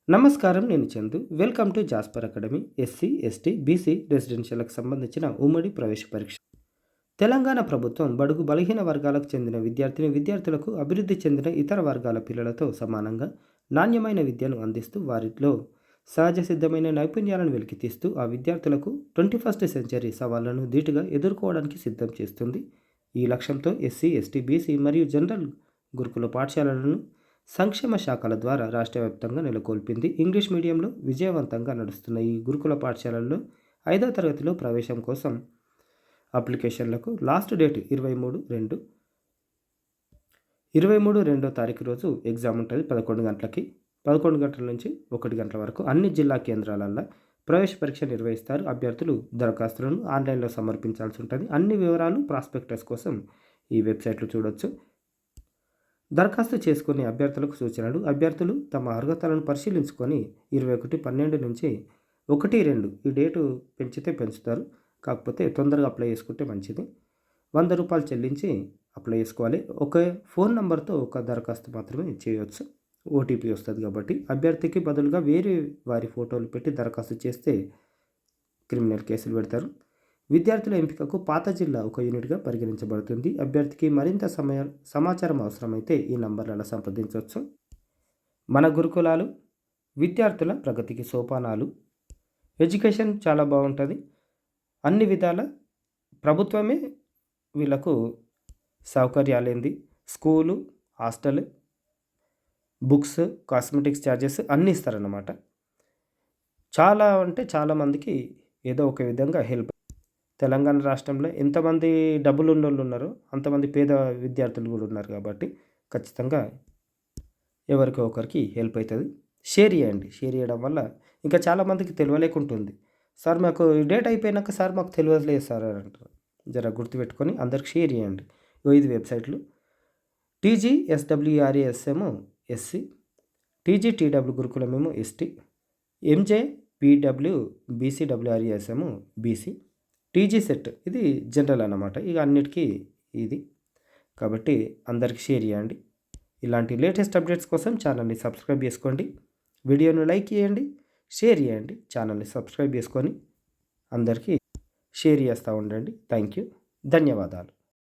నమస్కారం. నేను Chandu. Welcome to Jasper academy. SC, ST, BC రెసిడెన్షియల్‌కి సంబంధించిన ఉమ్మడి ప్రవేశ పరీక్ష. తెలంగాణ ప్రభుత్వం బడుగు బలహీన వర్గాలకు చెందిన విద్యార్థులకు అభివృద్ధి చెందిన ఇతర వర్గాల పిల్లలతో సమానంగా నాణ్యమైన విద్యను అందిస్తూ వారిలో సహజ సిద్ధమైన నైపుణ్యాలను వెలికితీస్తూ ఆ విద్యార్థులకు 21st సెంచరీ సవాళ్లను ధీటుగా ఎదుర్కోవడానికి సిద్ధం చేస్తుంది. ఈ లక్ష్యంతో ఎస్సీ, ఎస్టీ, బీసీ మరియు జనరల్ గురుకుల పాఠశాలలను సంక్షేమ శాఖల ద్వారా రాష్ట్ర వ్యాప్తంగా నెలకొల్పింది. ఇంగ్లీష్ మీడియంలో విజయవంతంగా నడుస్తున్న ఈ గురుకుల పాఠశాలల్లో 5వ తరగతిలో ప్రవేశం కోసం అప్లికేషన్లకు లాస్ట్ డేట్ 23/2 రోజు ఎగ్జామ్ ఉంటుంది. 11 గంటలకి 11 గంటల నుంచి 1 గంటల వరకు అన్ని జిల్లా కేంద్రాలల్లో ప్రవేశ పరీక్ష నిర్వహిస్తారు. అభ్యర్థులు దరఖాస్తులను ఆన్లైన్లో సమర్పించాల్సి ఉంటుంది. అన్ని వివరాలు ప్రాస్పెక్టస్ కోసం ఈ వెబ్సైట్లో చూడొచ్చు. దరఖాస్తు చేసుకునే అభ్యర్థులకు సూచనలు. అభ్యర్థులు తమ అర్హతలను పరిశీలించుకొని 21/12 నుంచి 1/2 ఈ డేటు పెంచితే పెంచుతారు. కాకపోతే తొందరగా అప్లై చేసుకుంటే మంచిది. ₹100 చెల్లించి అప్లై చేసుకోవాలి. ఒక ఫోన్ నెంబర్తో ఒక దరఖాస్తు మాత్రమే చేయవచ్చు. ఓటీపీ వస్తుంది కాబట్టి అభ్యర్థికి బదులుగా వేరే వారి ఫోటోలు పెట్టి దరఖాస్తు చేస్తే క్రిమినల్ కేసులు పెడతారు. విద్యార్థుల ఎంపికకు పాత జిల్లా ఒక యూనిట్గా పరిగణించబడుతుంది. అభ్యర్థికి మరింత సమాచారం అవసరమైతే ఈ నంబర్లలో సంప్రదించవచ్చు. మన గురుకులాలు విద్యార్థుల ప్రగతికి సోపానాలు. ఎడ్యుకేషన్ చాలా బాగుంటుంది. అన్ని విధాల ప్రభుత్వమే వీళ్ళకు సౌకర్యాలేంది. School, hostel, books, cosmetics charges అన్నీ ఇస్తారన్నమాట. చాలా అంటే చాలామందికి ఏదో ఒక విధంగా హెల్ప్. తెలంగాణ రాష్ట్రంలో ఎంతమంది డబ్బులు ఉన్నోళ్ళు ఉన్నారో అంతమంది పేద విద్యార్థులు కూడా ఉన్నారు కాబట్టి ఖచ్చితంగా ఎవరికో ఒకరికి హెల్ప్ అవుతుంది. షేర్ చేయండి. షేర్ చేయడం వల్ల ఇంకా చాలామందికి తెలియలేకుంటుంది. సార్ మాకు డేట్ అయిపోయినాక సార్ మాకు తెలియలేదు సార్ అని అంటారు. జర గుర్తుపెట్టుకొని అందరికి షేర్ చేయండి. ఇది వెబ్సైట్లు. TGSWRASమో ఎస్సీ, TGTW గురుకులమేమో ఎస్టీ, MJPW BCWRASమో బీసీ, TG సెట్ ఇది జనరల్ అన్నమాట. ఇక అన్నిటికీ ఇది కాబట్టి అందరికి షేర్ చేయండి. ఇలాంటి లేటెస్ట్ అప్డేట్స్ కోసం ఛానల్ని సబ్స్క్రైబ్ చేసుకోండి. వీడియోను లైక్ చేయండి, షేర్ చేయండి. ఛానల్ని సబ్స్క్రైబ్ చేసుకొని అందరికీ షేర్ చేస్తూ ఉండండి. Thank you. ధన్యవాదాలు.